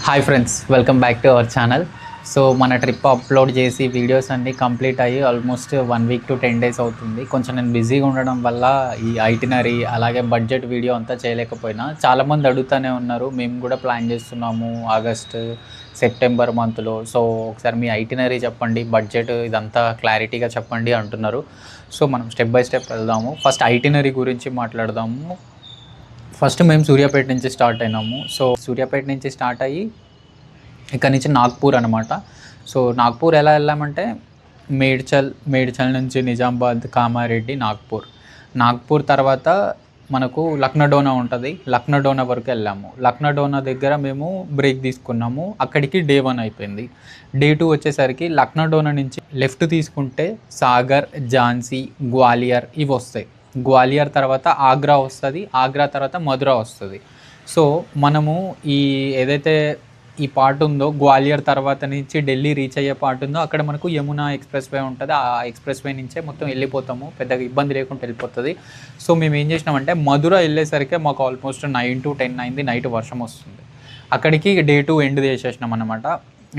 Hi friends, welcome back to our channel. So మన trip upload చేసి videos అన్నీ complete అయ్యి ఆల్మోస్ట్ 1 వీక్ టు 10 డేస్ అవుతుంది. కొంచెం నేను బిజీగా ఉండడం వల్ల ఈ ఐటినరీ అలాగే బడ్జెట్ వీడియో అంతా చేయలేకపోయినా. చాలామంది అడుగుతూనే ఉన్నారు, మేము కూడా ప్లాన్ చేస్తున్నాము ఆగస్ట్ సెప్టెంబర్ మంత్లో. సో ఒకసారి మీ ఐటినరీ చెప్పండి, బడ్జెట్ ఇదంతా క్లారిటీగా చెప్పండి అంటున్నారు. సో మనం స్టెప్ బై స్టెప్ వెళ్దాము. ఫస్ట్ ఐటినరీ గురించి మాట్లాడదాము. ఫస్ట్ మేము సూర్యాపేట నుంచి స్టార్ట్ అయినాము. సో సూర్యాపేట నుంచి స్టార్ట్ అయ్యి ఇక్కడ నుంచి నాగ్పూర్ అనమాట. సో నాగ్పూర్ ఎలా వెళ్ళామంటే మేడ్చల్ నుంచి నిజామాబాద్, కామారెడ్డి, నాగ్పూర్ తర్వాత మనకు లక్నడోనా ఉంటుంది. లక్నడోనా వరకు వెళ్ళాము. లక్నడోనా దగ్గర మేము బ్రేక్ తీసుకున్నాము. అక్కడికి డే 1 అయిపోయింది. డే 2 వచ్చేసరికి లక్నడోనా నుంచి లెఫ్ట్ తీసుకుంటే సాగర్, ఝాన్సీ, గ్వాలియర్ ఇవి వస్తాయి. గ్వాలియర్ తర్వాత ఆగ్రా వస్తుంది. ఆగ్రా తర్వాత మధుర వస్తుంది. సో మనము ఏదైతే ఈ పార్ట్ ఉందో, గ్వాలియర్ తర్వాత నుంచి ఢిల్లీ రీచ్ అయ్యే పార్ట్ ఉందో, అక్కడ మనకు యమునా ఎక్స్ప్రెస్ వే ఉంటుంది. ఆ ఎక్స్ప్రెస్ వే నుంచే మొత్తం వెళ్ళిపోతాము, పెద్దగా ఇబ్బంది లేకుండా వెళ్ళిపోతుంది. సో మేము ఏం చేసినామంటే మధుర వెళ్ళేసరికి మాకు ఆల్మోస్ట్ 9 to 10 అయింది. నైట్ వర్షం వస్తుంది. అక్కడికి డే 2 ఎండ్ చేసేసినాం అనమాట.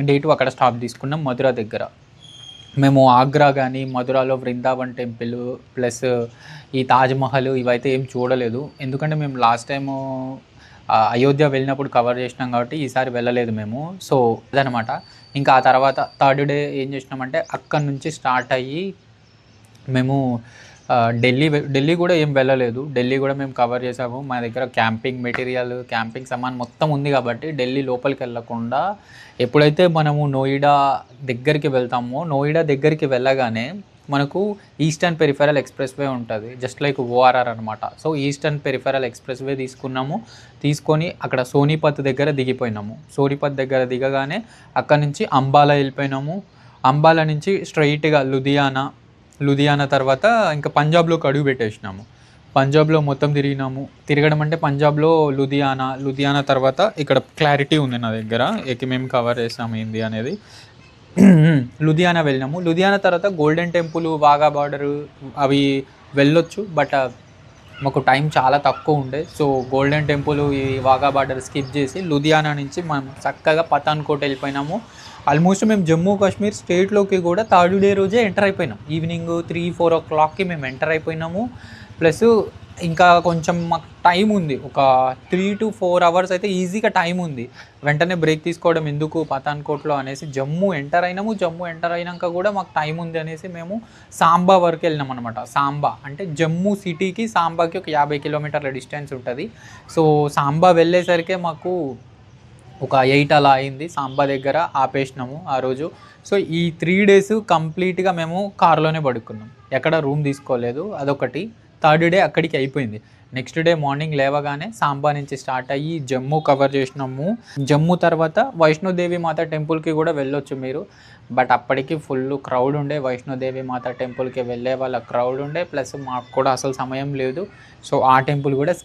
డే 2 అక్కడ స్టాప్ తీసుకున్నాం మధుర దగ్గర. మేము ఆగ్రా కానీ మధురాలో బృందావన్ టెంపుల్ ప్లస్ ఈ తాజ్మహల్ ఇవైతే ఏం చూడలేదు. ఎందుకంటే మేము లాస్ట్ టైము అయోధ్య వెళ్ళినప్పుడు కవర్ చేసినాం కాబట్టి ఈసారి వెళ్ళలేదు మేము. సో అదనమాట. ఇంకా ఆ తర్వాత థర్డ్ డే ఏం చేసినామంటే అక్కడి నుంచి స్టార్ట్ అయ్యి మేము ఢిల్లీ కూడా ఏం వెళ్ళలేదు. ఢిల్లీ కూడా మేము కవర్ చేసాము. మా దగ్గర క్యాంపింగ్ మెటీరియల్, క్యాంపింగ్ సామాన్ మొత్తం ఉంది కాబట్టి ఢిల్లీ లోపలికి వెళ్ళకుండా ఎప్పుడైతే మనము నోయిడా దగ్గరికి వెళ్తామో, నోయిడా దగ్గరికి వెళ్ళగానే మనకు ఈస్టర్న్ పెరిఫెరల్ ఎక్స్ప్రెస్ వే ఉంటుంది, జస్ట్ లైక్ ఓఆర్ఆర్ అనమాట. So eastern peripheral express way తీసుకొని అక్కడ సోనిపత్ దగ్గర దిగిపోయినాము. సోనిపత్ దగ్గర దిగగానే అక్కడ నుంచి అంబాలా వెళ్ళిపోయినాము. అంబాలా నుంచి స్ట్రైట్గా లుధియానా తర్వాత ఇంకా పంజాబ్లోకి అడుగు పెట్టేసినాము. పంజాబ్లో మొత్తం తిరగడం అంటే పంజాబ్లో లుధియానా తర్వాత ఇక్కడ క్లారిటీ ఉంది నా దగ్గర, మేము కవర్ చేసాము ఏంది అనేది. లుధియానా వెళ్ళినాము. లుధియానా తర్వాత గోల్డెన్ టెంపుల్, వాఘా బార్డర్ అవి వెళ్ళొచ్చు, బట్ మాకు టైం చాలా తక్కువ ఉండే. సో గోల్డెన్ టెంపుల్, ఈ వాఘా బార్డర్ స్కిప్ చేసి లుధియానా నుంచి మనం చక్కగా పఠాన్కోట్ వెళ్ళిపోయినాము. ఆల్మోస్ట్ మేము జమ్మూ కాశ్మీర్ స్టేట్లోకి కూడా థర్డ్ డే రోజే ఎంటర్ అయిపోయినాం. ఈవినింగ్ 3-4 o'clockకి మేము ఎంటర్ అయిపోయినాము. ప్లస్ ఇంకా కొంచెం మాకు టైం ఉంది, ఒక 3 to 4 hours అయితే ఈజీగా టైం ఉంది. వెంటనే బ్రేక్ తీసుకోవడం ఎందుకు పఠాన్కోట్లో అనేసి జమ్మూ ఎంటర్ అయినాక కూడా మాకు టైం ఉంది అనేసి మేము సాంబా వరకు వెళ్ళినాం అనమాట. సాంబా అంటే జమ్మూ సిటీకి సాంబాకి ఒక 50 kilometers డిస్టెన్స్ ఉంటుంది. సో సాంబా వెళ్ళేసరికి మాకు ఒక 8 అలా అయింది. సాంబా దగ్గర ఆపేసినాము ఆ రోజు. సో ఈ 3 days కంప్లీట్గా మేము కార్లోనే పడుకున్నాం, ఎక్కడ రూమ్ తీసుకోలేదు. అదొకటి. థర్డ్ డే అక్కడికి అయిపోయింది. నెక్స్ట్ డే మార్నింగ్ లేవగానే సాంబా నుంచి స్టార్ట్ అయ్యి జమ్మూ కవర్ చేసినాము. జమ్మూ తర్వాత వైష్ణోదేవి మాత టెంపుల్కి కూడా వెళ్ళొచ్చు మీరు, బట్ అప్పటికి ఫుల్ క్రౌడ్ ఉండే. వైష్ణోదేవి మాత టెంపుల్కి వెళ్ళే వాళ్ళ క్రౌడ్ ఉండే, ప్లస్ మాకు కూడా అసలు సమయం లేదు. సో ఆ టెంపుల్ కూడా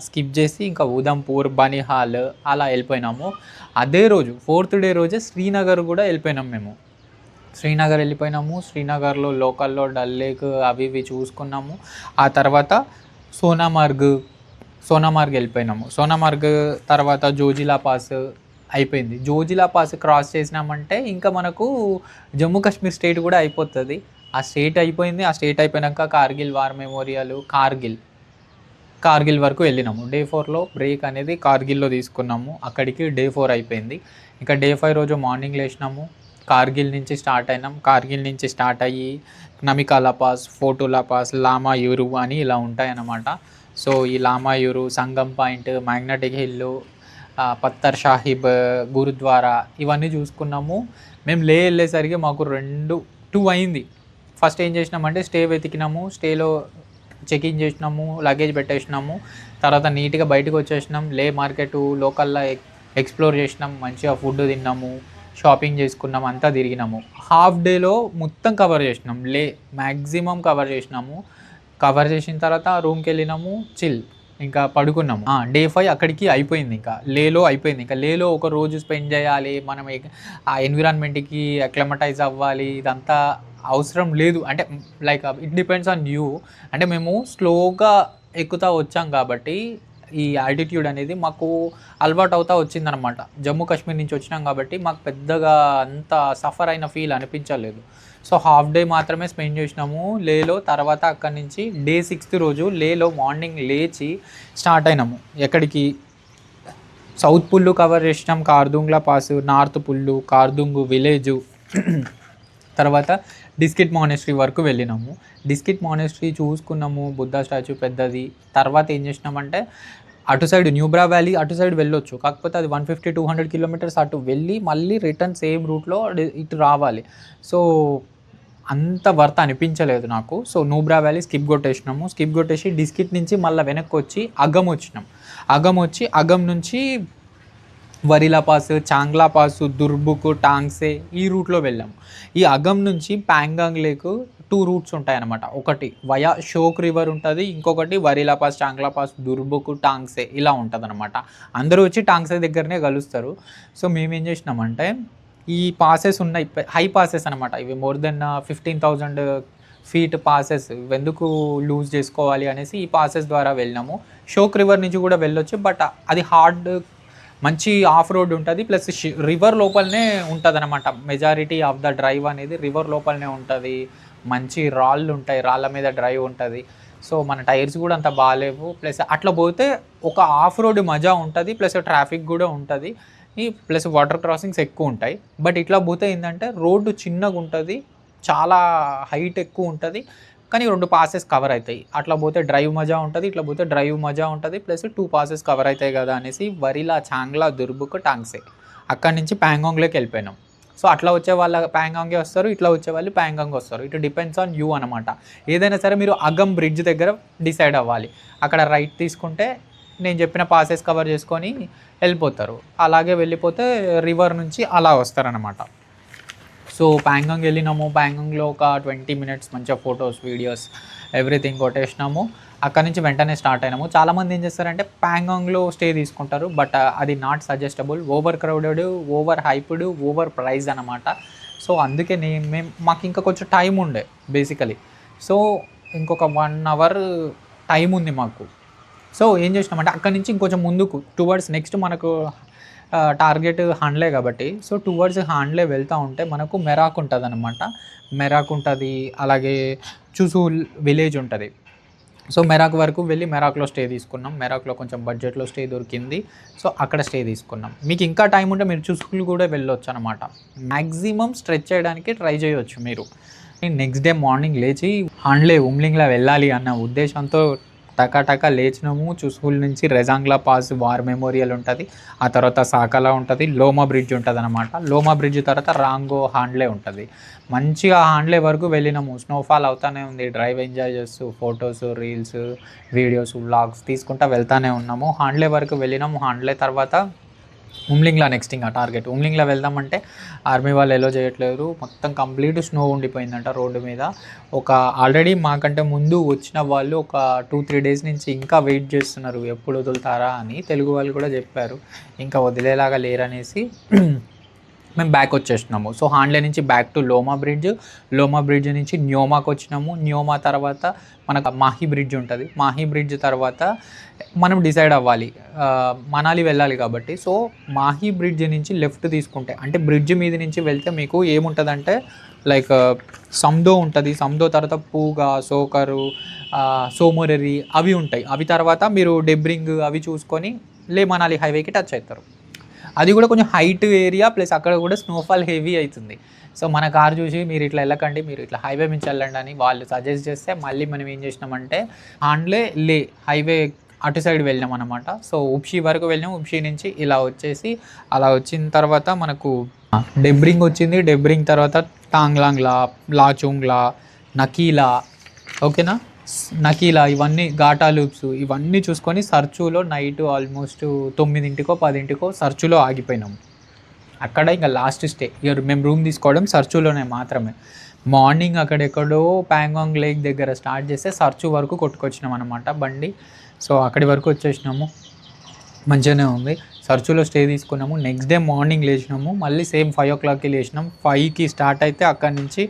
స్కిప్ చేసి ఇంకా ఉదంపూర్, బనిహాల్ అలా వెళ్ళిపోయినాము. అదే రోజు 4th డే రోజే శ్రీనగర్ కూడా వెళ్ళిపోయినాం మేము. శ్రీనగర్లో లోకల్లో డల్ లేక్ అవి ఇవి చూసుకున్నాము. ఆ తర్వాత సోనామార్గ్ వెళ్ళిపోయినాము. సోనామార్గ్ తర్వాత జోజిలా పాస్ అయిపోయింది. జోజిలా పాస్ క్రాస్ చేసినామంటే ఇంకా మనకు జమ్మూ కాశ్మీర్ స్టేట్ కూడా అయిపోతుంది. ఆ స్టేట్ అయిపోయింది. ఆ స్టేట్ అయిపోయాక కార్గిల్ వార్ మెమోరియల్, కార్గిల్ వరకు వెళ్ళినాము. డే 4లో బ్రేక్ అనేది కార్గిల్లో తీసుకున్నాము. అక్కడికి డే 4 అయిపోయింది. ఇంకా డే 5 రోజు మార్నింగ్ లేచినాము. కార్గిల్ నుంచి స్టార్ట్ అయ్యి నమికాలా పాస్, ఫోటోలా పాస్, లామా యూరు అని ఇలా ఉంటాయన్నమాట. సో ఈ Lamayuru, Sangam point, magnetic hill, Pathar Sahib Gurudwara ఇవన్నీ చూసుకున్నాము. మేము వెళ్ళేసరికి మాకు 2 అయింది. ఫస్ట్ ఏం చేసినామంటే స్టే వెతికినాము. స్టేలో చెకింగ్ చేసినాము, లగేజ్ పెట్టేసినాము. తర్వాత నీట్గా బయటకు వచ్చేసినాం. మార్కెట్ లోకల్లో ఎక్స్ప్లోర్ చేసినాం, మంచిగా ఫుడ్ తిన్నాము, షాపింగ్ చేసుకున్నాము, అంతా తిరిగినాము. హాఫ్ డేలో మొత్తం కవర్ చేసినాం. మ్యాక్సిమం కవర్ చేసినాము. కవర్ చేసిన తర్వాత రూమ్కి వెళ్ళినాము, ఇంకా పడుకున్నాము. డే 5 అక్కడికి అయిపోయింది. ఇంకా లేలో ఒక రోజు స్పెండ్ చేయాలి, మనం ఆ ఎన్విరాన్మెంట్కి అక్లమటైజ్ అవ్వాలి, ఇదంతా అవసరం లేదు. అంటే like it depends on you. అంటే మేము స్లోగా ఎక్కుతా వచ్చాం కాబట్టి ఈ ఆల్టిట్యూడ్ అనేది మాకు అలవాటు అవుతా వచ్చిందనమాట. జమ్మూ కాశ్మీర్ నుంచి వచ్చినాం కాబట్టి మాకు పెద్దగా అంత సఫర్ అయిన ఫీల్ అనిపించలేదు. సో హాఫ్ డే మాత్రమే స్పెండ్ చేసినాము లేలో. తర్వాత అక్కడి నుంచి డే 6th రోజు లేలో మార్నింగ్ లేచి స్టార్ట్ అయినాము. ఎక్కడికి? సౌత్ పుల్లు కవర్ చేసినాం, కార్దుంగ్లా పాస్, నార్త్ పుల్లు, కార్దుంగు విలేజు, తర్వాత డిస్కిట్ మానెస్ట్రీ వరకు వెళ్ళినాము. డిస్కిట్ మానెస్ట్రీ చూసుకున్నాము, బుద్ధ స్టాచ్యూ పెద్దది. తర్వాత ఏం చేసినామంటే అటు సైడ్ న్యూబ్రా వ్యాలీ అటు సైడ్ వెళ్ళొచ్చు, కాకపోతే అది 150-200 కిలోమీటర్స్ అటు వెళ్ళి మళ్ళీ రిటర్న్ సేమ్ రూట్లో ఇటు రావాలి. సో అంత వర్త్ అనిపించలేదు నాకు. సో న్యూబ్రా వ్యాలీ స్కిప్ కొట్టేసి డిస్కిట్ నుంచి మళ్ళీ వెనక్కి వచ్చి అగం వచ్చినాం. అగం నుంచి వరిలా పాస్, చాంగ్లా పాస్, దుర్బుక్, టాంగ్సే ఈ రూట్లో వెళ్ళాము. ఈ అగం నుంచి ప్యాంగాంగ్ లేక్ 2 రూట్స్ ఉంటాయన్నమాట. ఒకటి వయా షోక్ రివర్ ఉంటుంది, ఇంకొకటి వరిలా పాస్, చాంగ్లా పాస్, దుర్బుక్, టాంగ్సే ఇలా ఉంటుంది అనమాట. అందరూ వచ్చి టాంగ్సే దగ్గరనే కలుస్తారు. సో మేమేం చేసినామంటే ఈ పాసెస్ ఉన్నాయి, హై పాసెస్ అనమాట. ఇవి మోర్ దెన్ 15,000 ఫీట్ పాసెస్. ఎందుకు లూజ్ చేసుకోవాలి అనేసి ఈ పాసెస్ ద్వారా వెళ్ళినాము. షోక్ రివర్ నుంచి కూడా వెళ్ళొచ్చు, బట్ అది హార్డ్, మంచి ఆఫ్ రోడ్ ఉంటుంది. ప్లస్ రివర్ లోపలనే ఉంటుంది అనమాట. మెజారిటీ ఆఫ్ ద డ్రైవ్ అనేది రివర్ లోపలనే ఉంటుంది. మంచి రాళ్ళు ఉంటాయి, రాళ్ళ మీద డ్రైవ్ ఉంటుంది. సో మన టైర్స్ కూడా అంత బాగాలేవు. ప్లస్ అట్లా పోతే ఒక ఆఫ్ రోడ్ మజా ఉంటుంది, ప్లస్ ట్రాఫిక్ కూడా ఉంటుంది, ప్లస్ వాటర్ క్రాసింగ్స్ ఎక్కువ ఉంటాయి. బట్ ఇట్లా పోతే ఏంటంటే రోడ్డు చిన్నగా ఉంటుంది, చాలా హైట్ ఎక్కువ ఉంటుంది, కానీ 2 పాసెస్ కవర్ అవుతాయి. అట్లా పోతే డ్రైవ్ మజా ఉంటుంది, ఇట్లా పోతే డ్రైవ్ మజా ఉంటుంది, ప్లస్ 2 పాసెస్ కవర్ అవుతాయి కదా అనేసి వరిలా, చాంగ్లా, దుర్బుక్, టాంగ్సే అక్కడి నుంచి ప్యాంగాంగ్లోకి వెళ్ళిపోయినాం. సో అట్లా వచ్చే వాళ్ళ ప్యాంగాంగే వస్తారు, ఇట్లా వచ్చే వాళ్ళు ప్యాంగాంగ్ వస్తారు. ఇట్ డిపెండ్స్ ఆన్ యూ అనమాట. ఏదైనా సరే మీరు అగం బ్రిడ్జ్ దగ్గర డిసైడ్ అవ్వాలి. అక్కడ రైట్ తీసుకుంటే నేను చెప్పిన పాసెస్ కవర్ చేసుకొని వెళ్ళిపోతారు. అలాగే వెళ్ళిపోతే రివర్ నుంచి అలా వస్తారనమాట. సో ప్యాంగాంగ్ వెళ్ళినాము. ప్యాంగాంగ్లో ఒక 20 మినిట్స్ మంచిగా ఫొటోస్, వీడియోస్, ఎవ్రీథింగ్ కొట్టేసినాము. అక్కడ నుంచి వెంటనే స్టార్ట్ అయినాము. చాలామంది ఏం చేస్తారంటే ప్యాంగాంగ్లో స్టే తీసుకుంటారు, బట్ అది not suggestable. Over crowded, over hyped, over price అనమాట. సో అందుకే మాకు ఇంకా కొంచెం టైం ఉండే బేసికలీ. సో ఇంకొక 1 అవర్ టైం ఉంది మాకు. సో ఏం చేసినామంటే అక్కడి నుంచి ఇంకొంచెం ముందుకు టువర్డ్స్ నెక్స్ట్ మనకు టార్గెట్ హాండ్లే కాబట్టి, సో టువర్డ్స్ హాండ్లే వెళ్తూ ఉంటే మనకు మెరాక్ ఉంటుంది అనమాట. మెరాక్ ఉంటుంది, అలాగే చుసూల్ విలేజ్ ఉంటుంది. సో మెరాక్ వరకు వెళ్ళి మెరాక్లో స్టే తీసుకున్నాం. మెరాక్లో కొంచెం బడ్జెట్లో స్టే దొరికింది, సో అక్కడ స్టే తీసుకున్నాం. మీకు ఇంకా టైం ఉంటే మీరు చుసూల్ కూడా వెళ్ళొచ్చు అనమాట. మ్యాక్సిమం స్ట్రెచ్ చేయడానికి ట్రై చేయవచ్చు మీరు. నెక్స్ట్ డే మార్నింగ్ లేచి హాండ్లే, ఉమ్లింగ్లా వెళ్ళాలి అన్న ఉద్దేశంతో టకా లేచినాము. చుసూల్ నుంచి రెజాంగ్లా పాస్, వార్ మెమోరియల్ ఉంటుంది, ఆ తర్వాత సాకలా ఉంటుంది, లోమా బ్రిడ్జ్ ఉంటుంది అనమాట. లోమా బ్రిడ్జ్ తర్వాత రాంగో, హాండ్లే ఉంటుంది. మంచిగా హాండ్లే వరకు వెళ్ళినాము. స్నోఫాల్ అవుతానే ఉంది, డ్రైవ్ ఎంజాయ్ చేస్తూ ఫొటోస్, రీల్స్, వీడియోస్, వ్లాగ్స్ తీసుకుంటా వెళ్తానే ఉన్నాము. హాండ్లే వరకు వెళ్ళినాము. హాండ్లే తర్వాత ఉమ్లింగ్లా నెక్స్ట్ ఇంకా టార్గెట్. ఉమ్లింగ్లా వెళ్దామంటే ఆర్మీ వాళ్ళు ఎలో చేయట్లేరు, మొత్తం కంప్లీట్ స్నో ఉండిపోయిందంట రోడ్డు మీద. ఆల్రెడీ మాకంటే ముందు వచ్చిన వాళ్ళు ఒక 2-3 డేస్ నుంచి ఇంకా వెయిట్ చేస్తున్నారు ఎప్పుడు వదులుతారా అని. తెలుగు వాళ్ళు కూడా చెప్పారు, ఇంకా వదిలేలాగా లేరనేసి మేము బ్యాక్ వచ్చేసినాము. సో హాండ్లే నుంచి బ్యాక్ టు లోమా బ్రిడ్జ్ నుంచి న్యోమాకి వచ్చినాము. న్యోమా తర్వాత మనకు మాహీ బ్రిడ్జ్ ఉంటుంది. మాహీ బ్రిడ్జ్ తర్వాత మనం డిసైడ్ అవ్వాలి, మనాలి వెళ్ళాలి కాబట్టి. సో మాహీ బ్రిడ్జ్ నుంచి లెఫ్ట్ తీసుకుంటే, అంటే బ్రిడ్జ్ మీద నుంచి వెళ్తే మీకు ఏముంటుందంటే లైక్ సందో ఉంటుంది. సందో తర్వాత పూగా, సోకరు, సోమోరెరి అవి ఉంటాయి. అవి తర్వాత మీరు డెబ్రింగ్ అవి చూసుకొని లే మనాలి హైవేకి టచ్ అవుతారు. అది కూడా కొంచెం హైట్ ఏరియా, ప్లస్ అక్కడ కూడా స్నోఫాల్ హెవీ అవుతుంది. సో మన కార్ చూసి మీరు ఇట్లా వెళ్ళకండి, మీరు ఇట్లా హైవే నుంచి వెళ్ళండి అని వాళ్ళు సజెస్ట్ చేస్తే మళ్ళీ మనం ఏం చేసినామంటే హాండ్లే లే హైవే అటు సైడ్ వెళ్ళినాం అనమాట. సో ఉప్షి వరకు వెళ్ళినాం. ఉప్షి నుంచి ఇలా వచ్చేసి, అలా వచ్చిన తర్వాత మనకు డెబ్రింగ్ వచ్చింది. డెబ్రింగ్ తర్వాత టాంగ్లాంగ్లా, లాచోంగ్లా, నకీలా, ఓకేనా, నకీలా, ఇవన్నీ ఘాటా లూప్స్ ఇవన్నీ చూసుకొని సర్చులో నైట్ ఆల్మోస్ట్ 9-10 సర్చులో ఆగిపోయినాము. అక్కడ ఇంకా లాస్ట్ స్టే మేము రూమ్ తీసుకోవడం సర్చులోనే మాత్రమే. మార్నింగ్ అక్కడెక్కడో ప్యాంగాంగ్ లేక్ దగ్గర స్టార్ట్ చేస్తే సర్చు వరకు కొట్టుకొచ్చినాం అనమాట బండి. సో అక్కడి వరకు వచ్చేసినాము. మంచిగానే ఉంది. సర్చులో స్టే తీసుకున్నాము. నెక్స్ట్ డే మార్నింగ్ లేచినాము, మళ్ళీ సేమ్ 5 o'clockకి లేచినాం. 5కి స్టార్ట్ అయితే అక్కడి నుంచి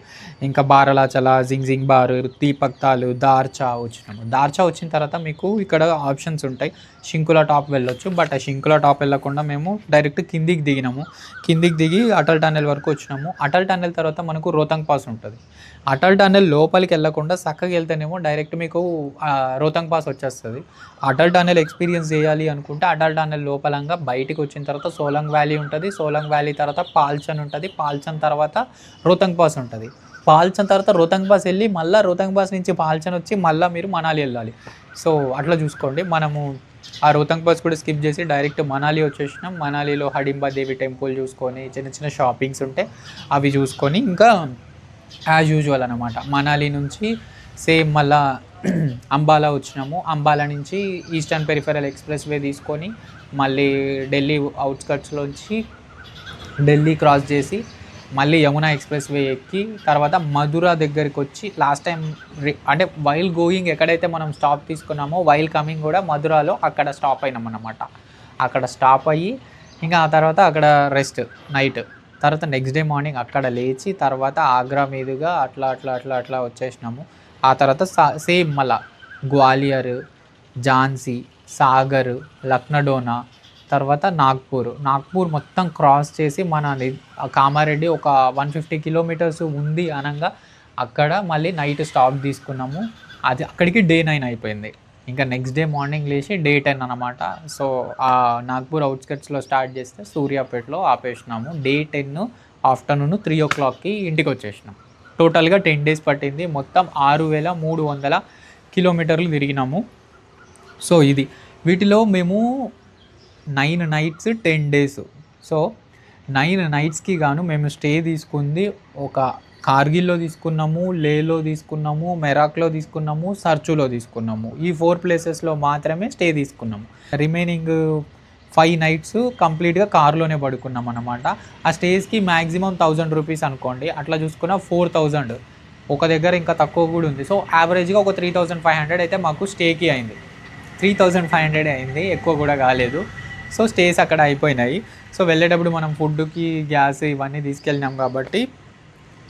ఇంకా బారాలాచల, జింగ్ బార్, దీపక్తాలు, దార్చా వచ్చినాము. దార్చా వచ్చిన తర్వాత మీకు ఇక్కడ ఆప్షన్స్ ఉంటాయి. షింకులా టాప్ వెళ్ళొచ్చు, బట్ ఆ షింకులా టాప్ వెళ్ళకుండా మేము డైరెక్ట్ కిందికి దిగినాము. కిందికి దిగి అటల్ టన్నెల్ వరకు వచ్చినాము. అటల్ టన్నెల్ తర్వాత మనకు రోహతంగ్ పాస్ ఉంటుంది. అటల్ టన్నెల్ లోపలికి వెళ్ళకుండా చక్కగా వెళ్తేనేమో డైరెక్ట్ మీకు రోహతంగ్ పాస్ వచ్చేస్తుంది. అటల్ టన్నెల్ ఎక్స్పీరియన్స్ చేయాలి అనుకుంటే అటల్ టన్నెల్ లోపలంగా బయటికి వచ్చిన తర్వాత సోలంగ్ వ్యాలీ ఉంటుంది. సోలంగ్ వ్యాలీ తర్వాత పాల్చన్ ఉంటుంది. పాల్చన్ తర్వాత రోహతంగ్ పాస్ ఉంటుంది. పాల్చన్ తర్వాత రోహతంగ్ పాస్ వెళ్ళి మళ్ళీ రోహతంగ్ పాస్ నుంచి పాల్చన్ వచ్చి మళ్ళీ మీరు మనాలి వెళ్ళాలి. సో అట్లా చూసుకోండి. మనము ఆ రోహతంగ్ పాస్ కూడా స్కిప్ చేసి డైరెక్ట్ మనాలి వచ్చేసినాం. మనాలిలో హడింబా దేవి టెంపుల్ చూసుకొని చిన్న చిన్న షాపింగ్స్ ఉంటే అవి చూసుకొని ఇంకా యాజ్ యూజువల్ అనమాట. మనాలి నుంచి సేమ్ మళ్ళా అంబాలా వచ్చినాము. అంబాలా నుంచి ఈస్టర్న్ పెరిఫెరల్ ఎక్స్ప్రెస్ వే తీసుకొని మళ్ళీ ఢిల్లీ అవుట్స్కట్స్లోంచి ఢిల్లీ క్రాస్ చేసి మళ్ళీ యమునా ఎక్స్ప్రెస్ వే ఎక్కి తర్వాత మధుర దగ్గరికి వచ్చి లాస్ట్ టైం అంటే వైల్ గోయింగ్ ఎక్కడైతే మనం స్టాప్ తీసుకున్నామో వైల్ కమింగ్ కూడా మధురాలో అక్కడ స్టాప్ అయినాం అన్నమాట. అక్కడ స్టాప్ అయ్యి ఇంకా ఆ తర్వాత అక్కడ రెస్ట్ నైట్. తర్వాత నెక్స్ట్ డే మార్నింగ్ అక్కడ లేచి తర్వాత ఆగ్రా మీదుగా అట్లా వచ్చేసినాము. ఆ తర్వాత సేమ్ మళ్ళా గ్వాలియర్, ఝాన్సీ, సాగర్, లక్నడోనా, తర్వాత నాగ్పూర్ మొత్తం క్రాస్ చేసి మన కామారెడ్డి ఒక 150 kilometers ఉంది అనగా అక్కడ మళ్ళీ నైట్ స్టాప్ తీసుకున్నాము. అది అక్కడికి డే 9 అయిపోయింది. ఇంకా నెక్స్ట్ డే మార్నింగ్ లేచి డే 10 అనమాట. సో ఆ నాగ్పూర్ అవుట్స్కట్స్లో స్టార్ట్ చేస్తే సూర్యాపేటలో ఆపేసినాము. డే 10 ఆఫ్టర్నూన్ 3 o'clockకి ఇంటికి వచ్చేసినాం. టోటల్గా 10 days పట్టింది. మొత్తం 6,300 kilometers తిరిగినాము. సో ఇది వీటిలో మేము 9 nights 10 days. సో 9 nightsకి గాను మేము స్టే తీసుకుంది ఒక కార్గిల్లో తీసుకున్నాము, లేలో తీసుకున్నాము, మెరాక్లో తీసుకున్నాము, సర్చులో తీసుకున్నాము. ఈ 4 ప్లేసెస్లో మాత్రమే స్టే తీసుకున్నాము. రిమైనింగ్ 5 nights కంప్లీట్గా కార్లోనే పడుకున్నాం అనమాట. ఆ స్టేస్కి మ్యాక్సిమం 1000 rupees అనుకోండి. అట్లా చూసుకున్న 4000 ఒక దగ్గర ఇంకా తక్కువ కూడా ఉంది. సో యావరేజ్గా ఒక 3500 అయితే మాకు స్టేకి అయింది. 3500 అయింది, ఎక్కువ కూడా కాలేదు. సో స్టేస్ అక్కడ అయిపోయినాయి. సో వెళ్ళేటప్పుడు మనం ఫుడ్కి గ్యాస్ ఇవన్నీ తీసుకెళ్ళినాం కాబట్టి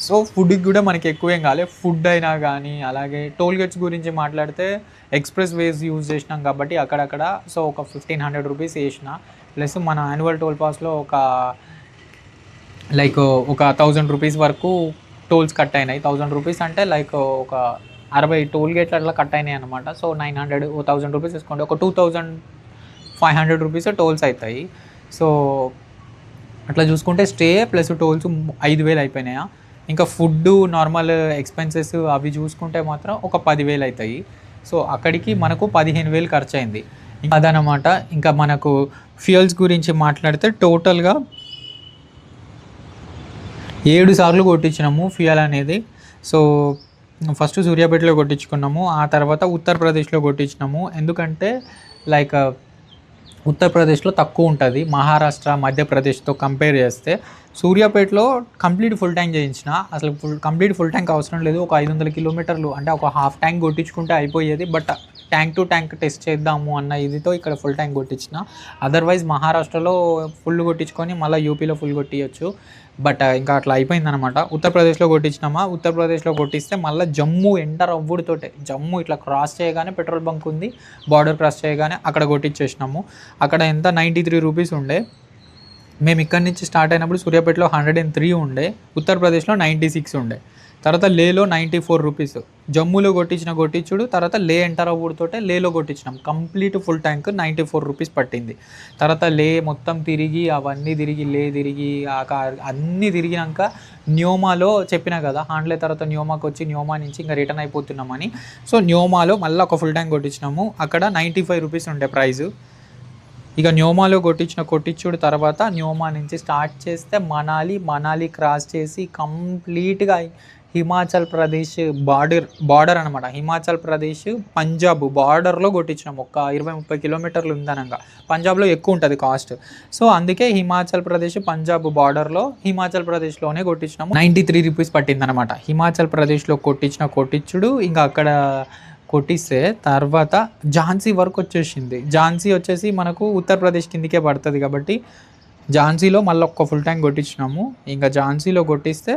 సో ఫుడ్కి కూడా మనకి ఎక్కువేం కాలేదు. ఫుడ్ అయినా కానీ అలాగే టోల్ గేట్స్ గురించి మాట్లాడితే ఎక్స్ప్రెస్ వేస్ యూజ్ చేసినాం కాబట్టి అక్కడక్కడ సో ఒక 1500 rupees వేసిన. ప్లస్ మన యాన్యువల్ టోల్ పాస్లో ఒక 1000 rupees వరకు టోల్స్ కట్ అయినాయి. 1000 rupees అంటే ఒక 60 టోల్ గేట్లు అట్లా కట్ అయినాయి అనమాట. సో 900 1000 rupees తీసుకోండి, ఒక 2500 rupees టోల్స్ అవుతాయి. సో అట్లా చూసుకుంటే స్టే ప్లస్ టోల్స్ 5000 అయిపోయినాయా. ఇంకా ఫుడ్ నార్మల్ ఎక్స్పెన్సెస్ అవి చూసుకుంటే మాత్రం ఒక 10,000 అవుతాయి. సో అక్కడికి మనకు 15,000 ఖర్చు అయింది అదనమాట. ఇంకా మనకు ఫ్యూయల్స్ గురించి మాట్లాడితే టోటల్గా 7 సార్లు కొట్టించినాము ఫ్యూయల్ అనేది. సో ఫస్ట్ సూర్యాపేటలో కొట్టించుకున్నాము, ఆ తర్వాత ఉత్తరప్రదేశ్లో కొట్టించినాము. ఎందుకంటే ఉత్తరప్రదేశ్లో తక్కువ ఉంటుంది మహారాష్ట్ర మధ్యప్రదేశ్తో కంపేర్ చేస్తే. సూర్యాపేటలో కంప్లీట్ ఫుల్ ట్యాంక్ చేయించిన, అసలు కంప్లీట్ ఫుల్ ట్యాంక్ అవసరం లేదు. ఒక 500 kilometers అంటే ఒక హాఫ్ ట్యాంక్ కొట్టించుకుంటే అయిపోయేది. But tank to tank test చేద్దాము అన్న ఇదితో ఇక్కడ ఫుల్ ట్యాంక్ కొట్టించిన. అదర్వైజ్ మహారాష్ట్రలో ఫుల్ కొట్టించుకొని మళ్ళీ యూపీలో ఫుల్ కొట్టియచ్చు. బట్ ఇంకా అట్లా అయిపోయిందనమాట. ఉత్తరప్రదేశ్లో కొట్టించినామా, ఉత్తరప్రదేశ్లో కొట్టిస్తే మళ్ళీ జమ్మూ ఎంటర్ అవ్వడుతోటే జమ్మూ ఇట్లా క్రాస్ చేయగానే పెట్రోల్ బంక్ ఉంది, బార్డర్ క్రాస్ చేయగానే అక్కడ కొట్టించేసినాము. అక్కడ ఎంత 93 rupees ఉండే. మేము ఇక్కడి నుంచి స్టార్ట్ అయినప్పుడు సూర్యాపేటలో 103 ఉండే, ఉత్తరప్రదేశ్లో 96 ఉండే. తర్వాత లేలో 94 rupees. జమ్మూలో కొట్టించుడు, తర్వాత లే ఎంటర్ అవ్వడుతోటే లేలో కొట్టించినాం. కంప్లీట్ ఫుల్ ట్యాంక్ 94 rupees పట్టింది. తర్వాత లే మొత్తం తిరిగి అవన్నీ తిరిగి లే తిరిగి అన్నీ తిరిగినాక న్యోమాలో చెప్పినా కదా, హాండ్లే తర్వాత న్యోమాకి వచ్చి న్యోమా నుంచి ఇంకా రిటర్న్ అయిపోతున్నామని. సో న్యోమాలో మళ్ళీ ఒక ఫుల్ ట్యాంక్ కొట్టించినాము. అక్కడ 95 rupees ఉండే ప్రైజు. ఇక న్యోమాలో కొట్టించుడు తర్వాత న్యోమా నుంచి స్టార్ట్ చేస్తే మనాలి క్రాస్ చేసి కంప్లీట్గా హిమాచల్ ప్రదేశ్ బార్డర్ అనమాట. హిమాచల్ ప్రదేశ్ పంజాబ్ బార్డర్లో కొట్టించినాం. ఒక 20-30 kilometers ఉందనగా. పంజాబ్లో ఎక్కువ ఉంటుంది కాస్ట్. సో అందుకే హిమాచల్ ప్రదేశ్ పంజాబ్ బార్డర్లో హిమాచల్ ప్రదేశ్లోనే కొట్టించినాము. 93 rupees పట్టిందనమాట. హిమాచల్ ప్రదేశ్లో కొట్టించుడు ఇంకా అక్కడ కొట్టిస్తే తర్వాత ఝాన్సీ వరకు వచ్చేసింది. ఝాన్సీ వచ్చేసి మనకు ఉత్తరప్రదేశ్ కిందకే పడుతుంది కాబట్టి ఝాన్సీలో మళ్ళీ ఒక్క ఫుల్ ట్యాంక్ కొట్టించినాము. ఇంకా ఝాన్సీలో కొట్టిస్తే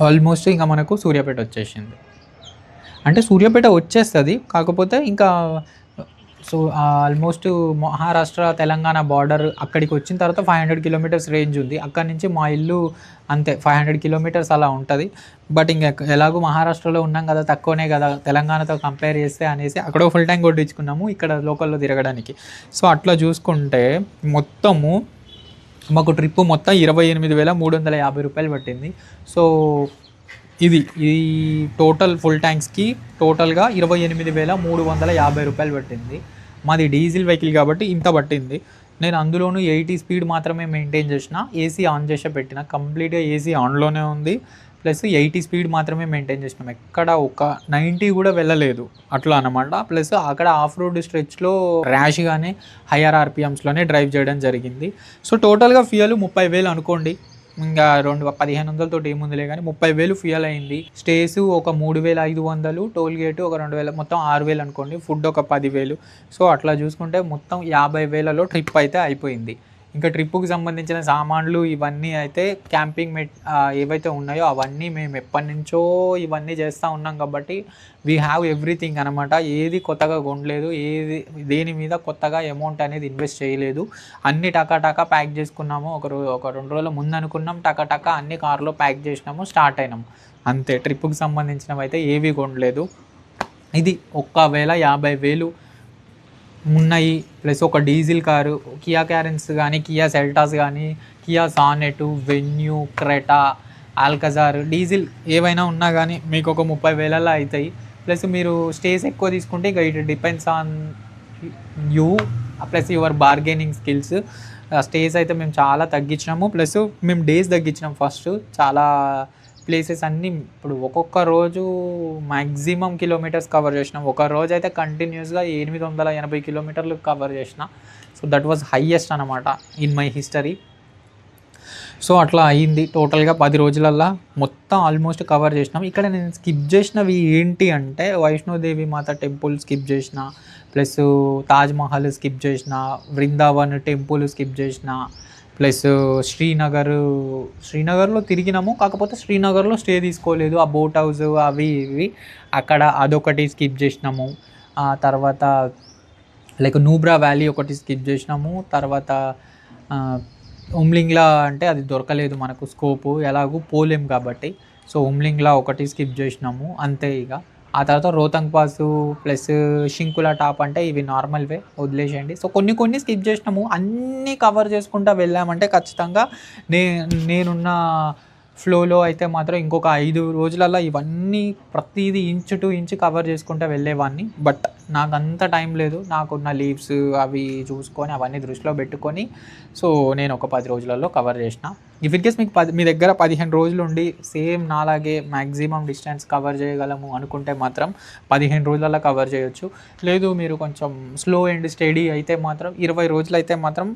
ఆల్మోస్ట్ ఇంకా మనకు సూర్యాపేట వచ్చేసింది. అంటే సూర్యాపేట వచ్చేస్తుంది, కాకపోతే ఇంకా so almost Maharashtra Telangana border అక్కడికి వచ్చిన తర్వాత 500 కిలోమీటర్స్ రేంజ్ ఉంది. అక్కడి నుంచి మా ఇల్లు అంతే 500 కిలోమీటర్స్ అలా ఉంటుంది. బట్ ఇంకా ఎలాగో మహారాష్ట్రలో ఉన్నాం కదా, తక్కువనే కదా తెలంగాణతో కంపేర్ చేస్తే అనేసి అక్కడ ఫుల్ ట్యాంక్ కొట్టించుకున్నాము ఇక్కడ లోకల్లో తిరగడానికి. సో అట్లా చూసుకుంటే మొత్తము మాకు ట్రిప్ మొత్తం 28,350 రూపాయలు పట్టింది. సో ఇది ఈ టోటల్ ఫుల్ ట్యాంక్స్కి టోటల్గా 28,350 రూపాయలు పట్టింది. మాది డీజిల్ వెహికల్ కాబట్టి ఇంత పట్టింది. నేను అందులోనూ 80 స్పీడ్ మాత్రమే మెయింటైన్ చేసిన, ఏసీ ఆన్ చేసే పెట్టిన, కంప్లీట్గా ఏసీ ఆన్లోనే ఉంది. ప్లస్ 80 స్పీడ్ మాత్రమే మెయింటైన్ చేసినాం, ఎక్కడ ఒక 90 కూడా వెళ్ళలేదు అట్లా అనమాట. ప్లస్ అక్కడ ఆఫ్ రోడ్ స్ట్రెచ్లో ర్యాష్గానే హయ్యర్ ఆర్పిఎమ్స్లోనే డ్రైవ్ చేయడం జరిగింది. సో టోటల్గా ఫ్యూయల్ 30,000 అనుకోండి, ఇంకా 1,500 ఏముందిలే కానీ 30,000 ఫ్యూయల్ అయింది. స్టేస్ ఒక 3,500, టోల్ గేటు ఒక 2,000, మొత్తం 6,000 అనుకోండి. ఫుడ్ ఒక 10,000. సో అట్లా చూసుకుంటే మొత్తం 50,000లో ట్రిప్ అయితే అయిపోయింది. ఇంకా ట్రిప్పుకి సంబంధించిన సామాన్లు ఇవన్నీ అయితే క్యాంపింగ్ ఏవైతే ఉన్నాయో అవన్నీ మేము ఎప్పటి నుంచో ఇవన్నీ చేస్తూ ఉన్నాం కాబట్టి వీ హ్యావ్ ఎవ్రీథింగ్ అనమాట. ఏది కొత్తగా కొనలేదు, దేని మీద కొత్తగా అమౌంట్ అనేది ఇన్వెస్ట్ చేయలేదు. అన్నీ టకా ప్యాక్ చేసుకున్నాము. ఒక 2 రోజుల ముందు అనుకున్నాం, టకా అన్ని కార్లో ప్యాక్ చేసినాము, స్టార్ట్ అయినాము అంతే. ట్రిప్పుకి సంబంధించినవి అయితే ఏవి కొనలేదు. ఇది ఒకవేళ 50,000 ఉన్నాయి ప్లస్ ఒక డీజిల్ కారు, కియా క్యారెన్స్ కానీ, కియా సెల్టాస్ కానీ, Kia Sonet, Venue, Creta, Alcazar, diesel ఏవైనా ఉన్నా కానీ మీకు ఒక 30,000 అవుతాయి. ప్లస్ మీరు స్టేస్ ఎక్కువ తీసుకుంటే ఇక it depends on you plus your bargaining skills. Stays అయితే మేము చాలా తగ్గించినాము, ప్లస్ మేము డేస్ తగ్గించినాం. ఫస్ట్ చాలా ప్లేసెస్ అన్నీ ఇప్పుడు ఒక్కొక్క రోజు మ్యాక్సిమం కిలోమీటర్స్ కవర్ చేసినాం. ఒక రోజు అయితే కంటిన్యూస్గా 880 కిలోమీటర్లు కవర్ చేసిన. సో దట్ వాజ్ హైయెస్ట్ అనమాట ఇన్ మై హిస్టరీ. సో అట్లా అయ్యింది. టోటల్గా 10 రోజులల్లో మొత్తం ఆల్మోస్ట్ కవర్ చేసినాం. ఇక్కడ నేను స్కిప్ చేసినవి ఏంటి అంటే వైష్ణోదేవి మాత టెంపుల్ స్కిప్ చేసిన, ప్లస్ తాజ్మహల్ స్కిప్ చేసిన, బృందావన్ టెంపుల్ స్కిప్ చేసిన, ప్లస్ శ్రీనగర్లో తిరిగినాము, కాకపోతే శ్రీనగర్లో స్టే తీసుకోలేదు. ఆ బోట్ హౌస్ అవి ఇవి అక్కడ అదొకటి స్కిప్ చేసినాము. ఆ తర్వాత లైక్ నూబ్రా వ్యాలీ ఒకటి స్కిప్ చేసినాము. తర్వాత ఉమ్లింగ్లా అంటే అది దొరకలేదు మనకు స్కోపు, ఎలాగూ పోలేం కాబట్టి. సో ఉమ్లింగ్లా ఒకటి స్కిప్ చేసినాము అంతే. ఇక ఆ తర్వాత రోహతంగ్ పాస్ ప్లస్ షింకులా టాప్ అంటే ఇవి నార్మల్ వే, వదిలేసేయండి. సో కొన్ని స్కిప్ చేసినాము. అన్నీ కవర్ చేసుకుంటూ వెళ్ళామంటే ఖచ్చితంగా నేనున్న ఫ్లోలో అయితే మాత్రం ఇంకొక 5 రోజులలో ఇవన్నీ ప్రతిదీ ఇంచ్ టు ఇంచ్ కవర్ చేసుకుంటూ వెళ్ళేవాడిని. బట్ నాకు అంత టైం లేదు, నాకున్న లీవ్స్ అవి చూసుకొని అవన్నీ దృష్టిలో పెట్టుకొని సో నేను ఒక 10 రోజులలో కవర్ చేసిన. ఇఫ్ ఇన్ కేస్ మీకు మీ దగ్గర 15 రోజులు ఉండి సేమ్ నాలాగే మ్యాక్సిమం డిస్టెన్స్ కవర్ చేయగలము అనుకుంటే మాత్రం 15 రోజులలో కవర్ చేయొచ్చు. లేదు మీరు కొంచెం స్లో అండ్ స్టడీ అయితే మాత్రం 20 రోజులు అయితే మాత్రం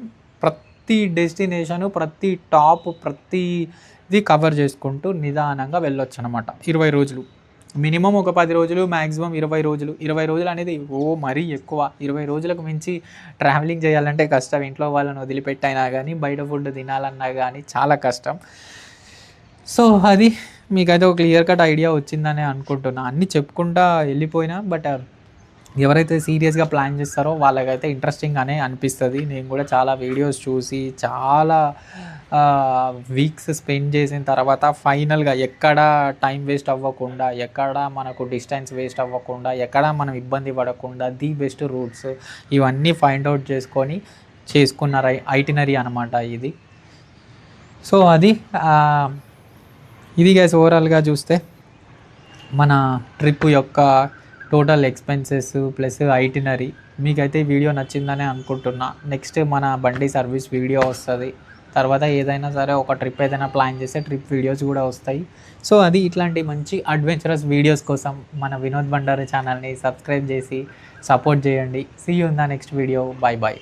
ప్రతి డెస్టినేషను, ప్రతి టాప్, ప్రతిది కవర్ చేసుకుంటూ నిదానంగా వెళ్ళొచ్చు అనమాట. 20 రోజులు మినిమం, ఒక 10 రోజులు, మ్యాక్సిమం 20 రోజులు. 20 రోజులు అనేది మరీ ఎక్కువ. 20 రోజులకు మించి ట్రావెలింగ్ చేయాలంటే కష్టం. ఇంట్లో వాళ్ళని వదిలిపెట్టైనా కానీ, బయట ఫుడ్ తినాలన్నా కానీ చాలా కష్టం. సో అది మీకైతే ఒక క్లియర్ కట్ ఐడియా వచ్చిందని అనుకుంటున్నా. అన్నీ చెప్పుకుంటా వెళ్ళిపోయినా, బట్ ఎవరైతే సీరియస్గా ప్లాన్ చేస్తారో వాళ్ళకైతే ఇంట్రెస్టింగ్గానే అనిపిస్తుంది. నేను కూడా చాలా వీడియోస్ చూసి చాలా వీక్స్ స్పెండ్ చేసిన తర్వాత ఫైనల్గా ఎక్కడ టైం వేస్ట్ అవ్వకుండా, ఎక్కడ మనకు డిస్టెన్స్ వేస్ట్ అవ్వకుండా, ఎక్కడ మనం ఇబ్బంది పడకుండా ది బెస్ట్ రూట్స్ ఇవన్నీ ఫైండ్ అవుట్ చేసుకున్న ఐటినరీ అనమాట ఇది. సో ఇది గైస్ ఓవరాల్గా చూస్తే మన ట్రిప్ యొక్క టోటల్ ఎక్స్పెన్సెస్ ప్లస్ ఐటినరీ. మీకైతే ఈ వీడియో నచ్చిందనే అనుకుంటున్నా. నెక్స్ట్ మన బండి సర్వీస్ వీడియో వస్తుంది. తర్వాత ఏదైనా సరే ఒక ట్రిప్ ఏదైనా ప్లాన్ చేస్తే ట్రిప్ వీడియోస్ కూడా వస్తాయి. సో ఇట్లాంటి మంచి అడ్వెంచరస్ వీడియోస్ కోసం మన వినోద్ బండారు ఛానల్ని సబ్స్క్రైబ్ చేసి సపోర్ట్ చేయండి. See you in the next video. Bye.